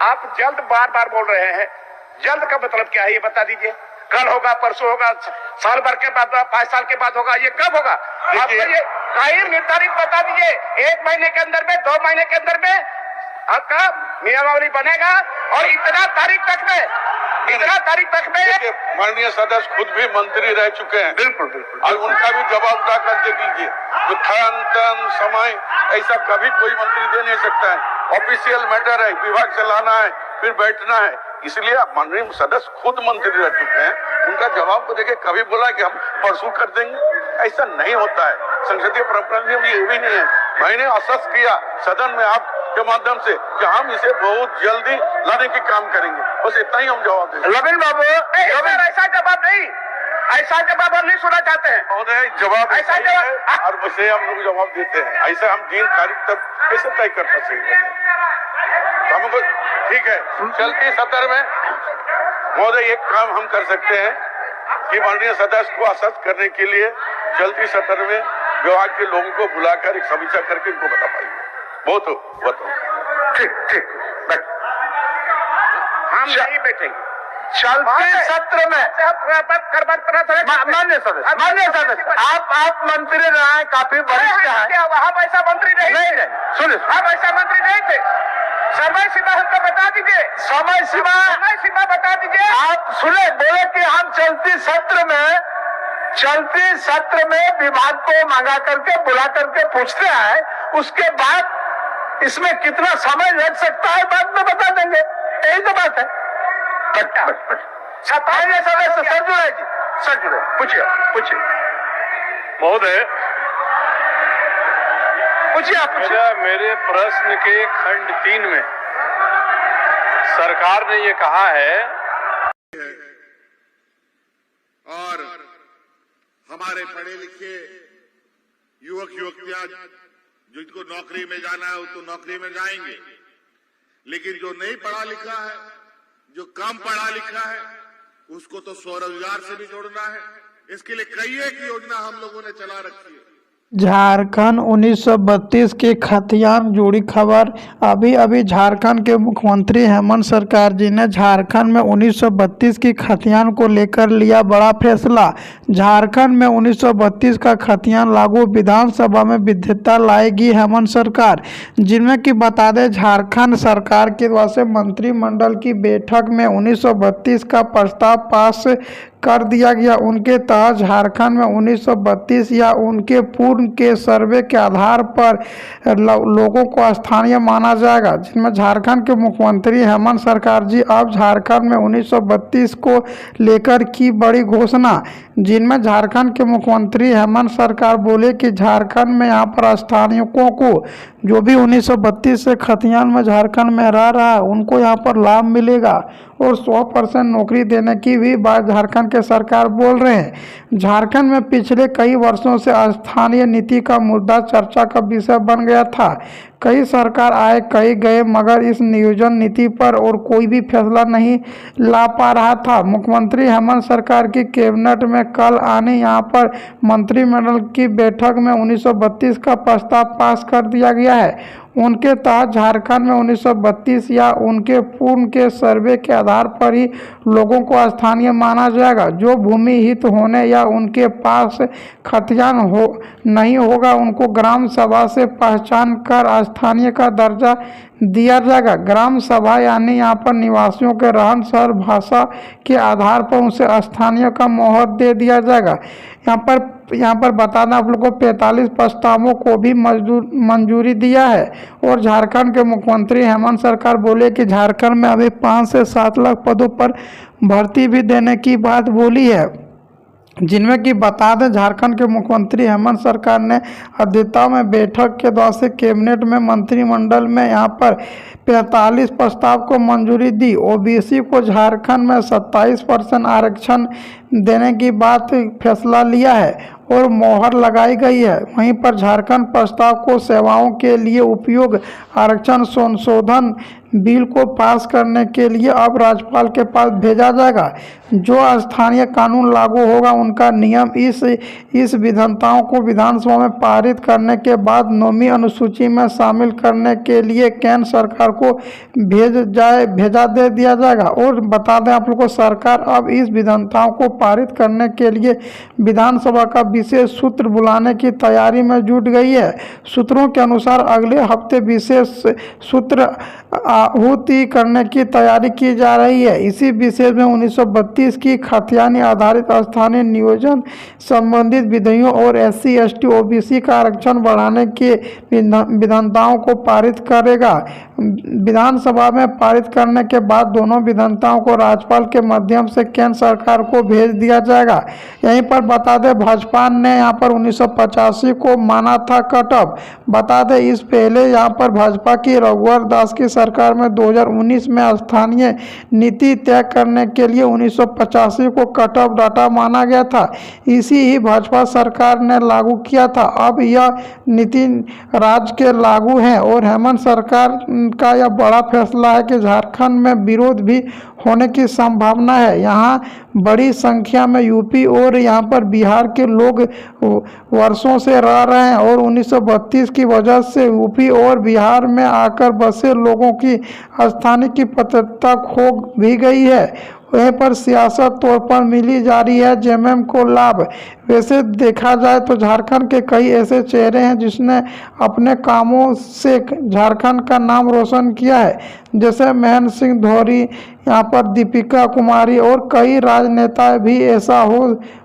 आप जल्द बार बार बोल रहे हैं, जल्द का मतलब क्या है ये बता दीजिए। कल होगा, परसों होगा, साल भर के बाद, 5 साल के बाद होगा, ये कब होगा? आपको ये टाइम निर्धारित बता दीजिए। 1 महीने के अंदर में, 2 महीने के अंदर में आपका नियमावली बनेगा और इतना तारीख तक में माननीय सदस्य खुद भी मंत्री रह चुके हैं। बिल्कुल बिल्कुल, और उनका भी जवाब उठा करके कीजिए। जो खान समय ऐसा कभी कोई मंत्री दे नहीं सकता है। ऑफिशियल मैटर है, विभाग चलाना है, फिर बैठना है। इसलिए आप माननीय सदस्य खुद मंत्री रह चुके हैं, उनका जवाब को देखे कभी बोला कि हम परसों कर देंगे, ऐसा नहीं होता है। संसदीय परंपरा में ये भी नहीं है। मैंने आश्वस्त किया सदन में आप के माध्यम से कि हम इसे बहुत जल्दी लाने की काम करेंगे। बस इतना ही हम जवाब देंगे। रविंद्र बाबू, ऐसा जवाब नहीं, ऐसा जवाब हम नहीं सुनना चाहते हैं। महोदय, जवाब ऐसा जवाब और वैसे हम लोग जवाब देते हैं। ऐसे हम दिन तारीख तक कैसे तय कर सकते हैं? हमको ठीक है, चलती सत्र में महोदय एक काम हम कर सकते हैं कि माननीय सदस्य को आश्वस्त करने के लिए चलती सत्र में विभाग के लोगों को बुलाकर एक समीक्षा करके इनको बता पाएंगे। बहुत ठीक, हम नहीं बैठेंगे चलते सत्र में। मान्य सदस्य, आप मंत्री रहे हैं, काफी वरिष्ठ हैं। हम ऐसा मंत्री नहीं, सुनिए, हम ऐसा मंत्री नहीं थे। समय सीमा हमको बता दीजिए, समय सीमा बता दीजिए। आप सुने, बोले कि हम चलती सत्र में विभाग को मंगा करके बुला करके पूछते हैं, उसके बाद इसमें कितना समय लग सकता है बाद में बता देंगे। यही तो बात है। सदस्य सर जुड़े, पूछिए महोदय, पूछिए। मेरे प्रश्न के खंड 3 में सरकार ने ये कहा है और हमारे पढ़े लिखे युवक युवतियां जिनको नौकरी में जाना है वो तो नौकरी में जाएंगे, लेकिन जो नहीं पढ़ा लिखा है, जो कम पढ़ा लिखा है, उसको तो स्वरोजगार से भी जोड़ना है। इसके लिए कई एक योजना हम लोगों ने चला रखी है। झारखंड 1932 के खतियान जुड़ी खबर। अभी झारखंड के मुख्यमंत्री हेमंत सरकार जी ने झारखंड में 1932 की खतियान को लेकर लिया बड़ा फैसला। झारखंड में 1932 का खतियान लागू, विधानसभा में विधेयक लाएगी हेमंत सरकार। जिनमें कि बता दें, झारखंड सरकार की द्वारा से मंत्रिमंडल की बैठक में 1932 का प्रस्ताव पास कर दिया गया। उनके तहत झारखंड में 1932 या उनके पूर्व के सर्वे के आधार पर लोगों को स्थानीय माना जाएगा। जिनमें झारखंड के मुख्यमंत्री हेमंत सरकार जी अब झारखंड में 1932 को लेकर की बड़ी घोषणा। जिनमें झारखंड के मुख्यमंत्री हेमंत सरकार बोले कि झारखंड में यहाँ पर स्थानीयों को जो भी 1932 से खतियान में झारखंड में रह रहा है उनको यहाँ पर लाभ मिलेगा और 100% नौकरी देने की भी बात झारखंड के सरकार बोल रहे हैं। झारखंड में पिछले कई वर्षों से स्थानीय नीति का मुद्दा चर्चा का विषय बन गया था। कई सरकार आए कई गए, मगर इस नियोजन नीति पर और कोई भी फैसला नहीं ला पा रहा था। मुख्यमंत्री हेमंत सरकार की कैबिनेट में कल आने यहाँ पर मंत्रिमंडल की बैठक में 1932 का प्रस्ताव पास कर दिया गया है। उनके तहत झारखंड में 1932 या उनके पूर्व के सर्वे के आधार पर ही लोगों को स्थानीय माना जाएगा। जो भूमि हित होने या उनके पास खतियान नहीं होगा उनको ग्राम सभा से पहचान कर स्थानीय का दर्जा दिया जाएगा। ग्राम सभा यानी यहाँ पर निवासियों के रहन सहन भाषा के आधार पर उनसे स्थानीय का मोहर दे दिया जाएगा। यहाँ पर बता दें आप लोग को 45 प्रस्तावों को भी मंजूरी दिया है। और झारखंड के मुख्यमंत्री हेमंत सरकार बोले कि झारखंड में अभी 5 से 7 लाख पदों पर भर्ती भी देने की बात बोली है। जिनमें कि बता दें, झारखंड के मुख्यमंत्री हेमंत सरकार ने अध्यक्षता में बैठक के दौरान से कैबिनेट में मंत्रिमंडल में यहाँ पर 45 प्रस्ताव को मंजूरी दी। ओबीसी को झारखंड में 27% आरक्षण देने की बात फैसला लिया है और मोहर लगाई गई है। वहीं पर झारखंड प्रस्ताव को सेवाओं के लिए उपयोग आरक्षण संशोधन बिल को पास करने के लिए अब राज्यपाल के पास भेजा जाएगा। जो स्थानीय कानून लागू होगा उनका नियम इस विधानताओं को विधानसभा में पारित करने के बाद 9वीं अनुसूची में शामिल करने के लिए केंद्र सरकार को भेजा दे दिया जाएगा। और बता दें आप लोग को, सरकार अब इस विधानताओं को पारित करने के लिए विधानसभा का विशेष सत्र बुलाने की तैयारी में जुट गई है। सूत्रों के अनुसार अगले हफ्ते विशेष सत्र आहूति करने की तैयारी की जा रही है। इसी विशेष में 1932 की खतियानी आधारित स्थानीय नियोजन संबंधित विधियों और SC ST OBC का आरक्षण बढ़ाने के विधानताओं को पारित करेगा। विधानसभा में पारित करने के बाद दोनों विधानताओं को राज्यपाल के माध्यम से केंद्र सरकार को भेज दिया जाएगा। यहीं पर बता दें, भाजपा ने यहाँ पर 1985 को माना था कट ऑफ। बता दें, इस पहले यहाँ पर भाजपा की रघुवर दास की सरकार में 2019 में स्थानीय नीति तय करने के लिए 1985 को कट ऑफ डाटा माना गया था। इसी ही भाजपा सरकार ने लागू किया था। अब यह नीति राज्य के लागू है और हेमंत सरकार का यह बड़ा फैसला है कि झारखंड में विरोध भी होने की संभावना है। यहाँ बड़ी संख्या में यूपी और यहाँ पर बिहार के लोग वर्षों से रह रहे हैं और 1932 की वजह से यूपी और बिहार में आकर बसे लोगों की स्थानीय की पत्रता खो भी गई है। वहीं पर सियासत तौर पर मिली जा रही है जेएमएम को लाभ। वैसे देखा जाए तो झारखंड के कई ऐसे चेहरे हैं जिसने अपने कामों से झारखंड का नाम रोशन किया है, जैसे महेंद्र सिंह धोरी, यहाँ पर दीपिका कुमारी और कई राजनेता भी ऐसा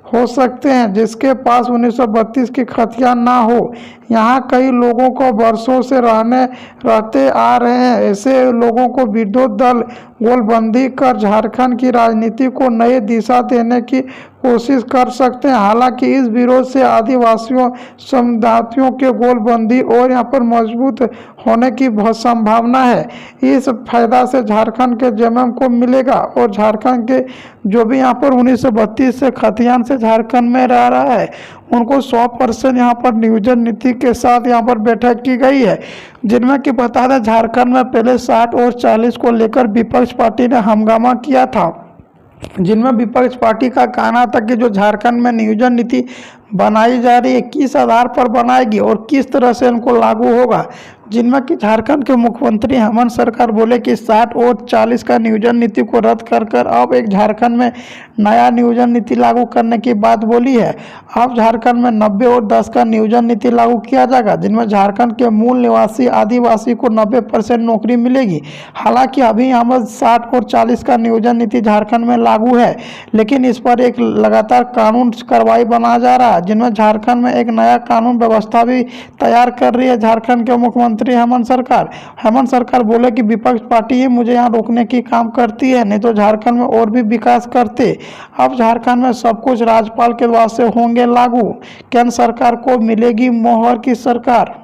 हो सकते हैं जिसके पास 1932 की खतियान ना हो। यहाँ कई लोगों को वर्षों से रहते आ रहे हैं। ऐसे लोगों को विरोधी दल गोलबंदी कर झारखंड की राजनीति को नई दिशा देने की कोशिश कर सकते हैं। हालांकि इस विरोध से आदिवासियों समुदायों के गोलबंदी और यहाँ पर मजबूत होने की बहुत संभावना है। इस फायदा से झारखंड के जेएमएम को मिलेगा और झारखंड के जो भी यहाँ पर 1932 से खतियान से झारखंड में रह रहा है उनको 100% यहाँ पर नियोजन नीति के साथ यहाँ पर बैठक की गई है, जिनमें कि बता दें झारखंड में पहले 60 और 40 को लेकर विपक्ष पार्टी ने हंगामा किया था, जिनमें विपक्ष पार्टी का कहना था कि जो झारखंड में नियोजन नीति बनाई जा रही है किस आधार पर बनाएगी और किस तरह से इनको लागू होगा, जिनमें कि झारखंड के मुख्यमंत्री हेमंत सरकार बोले कि 60 और 40 का नियोजन नीति को रद्द कर अब एक झारखंड में नया नियोजन नीति लागू करने की बात बोली है। अब झारखंड में 90 और 10 का नियोजन नीति लागू किया जाएगा, जिनमें झारखंड के मूल निवासी आदिवासी को 90% नौकरी मिलेगी। हालांकि अभी यहाँ पर 60 और 40 का नियोजन नीति झारखंड में लागू है, लेकिन इस पर एक लगातार कानून कार्रवाई बनाया जा रहा है, जिनमें झारखंड में एक नया कानून व्यवस्था भी तैयार कर रही है झारखंड के मुख्यमंत्री हेमंत सरकार बोले कि विपक्ष पार्टी ही मुझे यहाँ रोकने की काम करती है, नहीं तो झारखंड में और भी विकास करते। अब झारखंड में सब कुछ राज्यपाल के द्वारा से होंगे लागू। केंद्र सरकार को मिलेगी मोहर की सरकार।